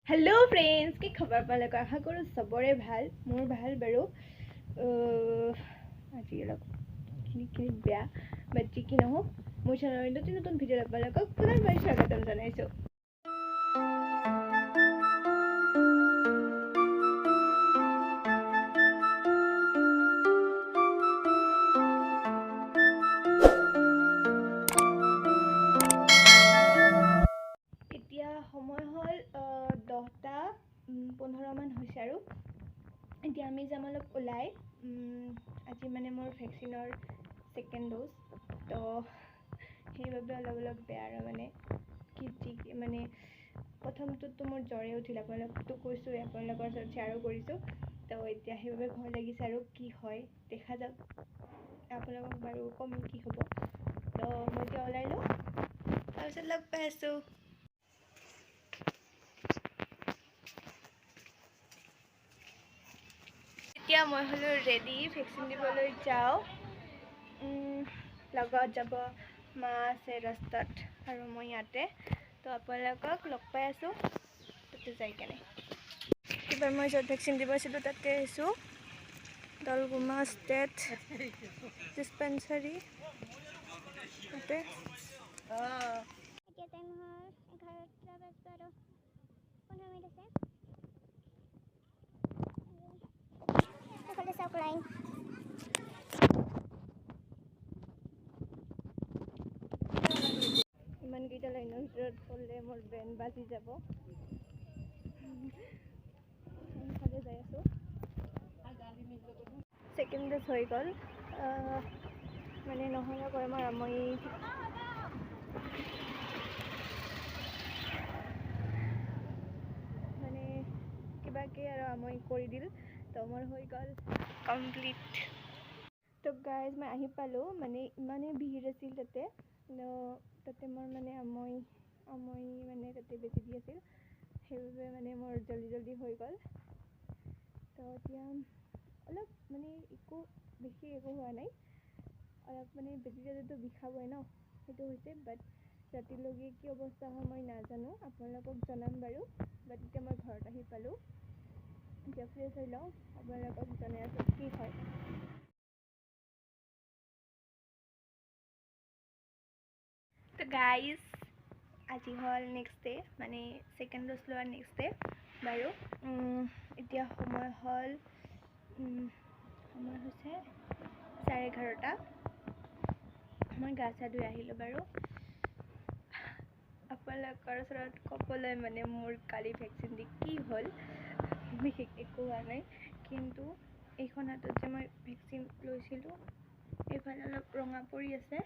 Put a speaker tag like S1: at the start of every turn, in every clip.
S1: Hello friends की खबर पाले आशा करूँ सबरे भाल मोर भाल बारू आज अलग बेया बाट जी की नहक मोर चेनेल नतुन नतुन भिडिओ पाले पुनर्बार स्वागतम जानाइছো। এতিয়া সময় হল 10টা 15 মান হৈছে আৰু এতিয়া আমি যাম অলপ ওলাই আজি মানে মোৰ ভ্যাকচিনৰ সেকেন্ড ডোজ তো সেইভাবে অলপ বেয়া আৰু মানে কি মানে প্ৰথমটো মোৰ জ্বৰে উঠিল আপোনালোকতো কৈছো আপোনালোকৰ ওচৰত শ্বেয়াৰো কৰিছো তো এতিয়া সেইভাবে ভয় লাগিছে আৰু কি হয় দেখা যাওক আপোনালোকক বাৰু কম কি হ'ব তো মই এতিয়া ওলাই লওঁ তাৰপিছত লগ পাই আছো। এতিয়া মই হলো ৰেডি ভ্যাকচিন দিবলৈ যাওঁ লগত যাব মা আছে ৰাস্তাত আৰু মই ইয়াতে তো আপোনালোকক লগ পাই আছো তাতে যাই কেনে এবাৰ মই য'ত ভ্যাকচিন দিব আছিলোঁ তাতে আহিছোঁ দলগুমা ষ্টেট ডিস্পেন্সাৰী তাতে
S2: এতিয়া টাইম হ'ল 11টা বাজিব আৰু 15 মিনিট আছে। এইফালে চাওক লাইন
S1: ইমানকেইটা লাইনৰ ভিতৰত গ'লে মোৰ ব্ৰেইন বাজি যাব সেইফালে যাই আছোঁ সেকেন্ড ডোজ হৈ গ'ল মানে নহয় গৰমৰ আমনি মানে কিবাকে আৰু আমনি কৰি দিল তো মোৰ হৈ গ'ল কমপ্লিট। তো গাইজ মই আহি পালোঁ মানে ইমানেই ভিৰ আছিল তাতে মোৰ মানে আমনি মানে তাতে বেছি দি আছিল সেইবাবে মানে মোৰ জলদি হৈ গ'ল। তো এতিয়া অলপ মানে বেছি একো হোৱা নাই অলপ মানে বেছি দিলেতো বিষাবই ন সেইটো হৈছে বাট ৰাতিলৈকে কি অৱস্থা হয় মই নাজানো আপোনালোকক জনাম বাৰু বাট এতিয়া মই ঘৰত আহি পালোঁ এতিয়া ফ্ৰেছ হৈ লওঁ আপোনালোকক জনাই আছোঁ কি হয়। তো গাইজ আজি হল নেক্সট ডে মানে সেকেন্ড ডোজ লোৱাৰ নেক্সট ডে বাৰু এতিয়া সময় হল সময় হৈছে 11:30 মই গা চা ধুই আহিলোঁ বাৰু আপোনালোকৰ ওচৰত ক'বলৈ মানে মোৰ কালি ভ্যাকচিন দি কি হ'ল বিশেষ একো হোৱা নাই কিন্তু এইখন হাতত যে মই ভ্যাকচিন লৈছিলোঁ এইফালে অলপ ৰঙা পৰি আছে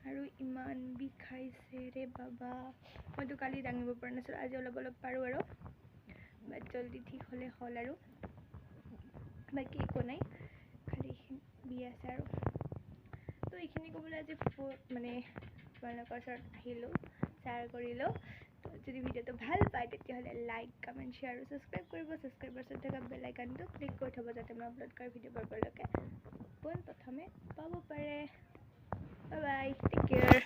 S1: আৰু ইমান বিষাইছে ৰে বাবা মইতো কালি দাঙিব পৰা নাছিলোঁ আজি অলপ পাৰোঁ আৰু বাট জলদি ঠিক হ'লে হ'ল আৰু বাকী একো নাই খালি বি আছে আৰু তো এইখিনি ক'বলৈ আজি মানে আপোনালোকৰ ওচৰত আহিলোঁ শ্বেয়াৰ কৰিলোঁ তো যদি ভিডিঅ'টো ভাল পায় তেতিয়াহ'লে লাইক কমেণ্ট শ্বেয়াৰ আৰু ছাবস্ক্ৰাইব কৰিব ছাবস্ক্ৰাইবৰ ওচৰত থকা বেল আইকনটো ক্লিক কৰি থ'ব যাতে মই আপলোড কৰা ভিডিঅ'বোৰ আপোনালোকে পোনপ্ৰথমে পাব পাৰে। Bye bye take care.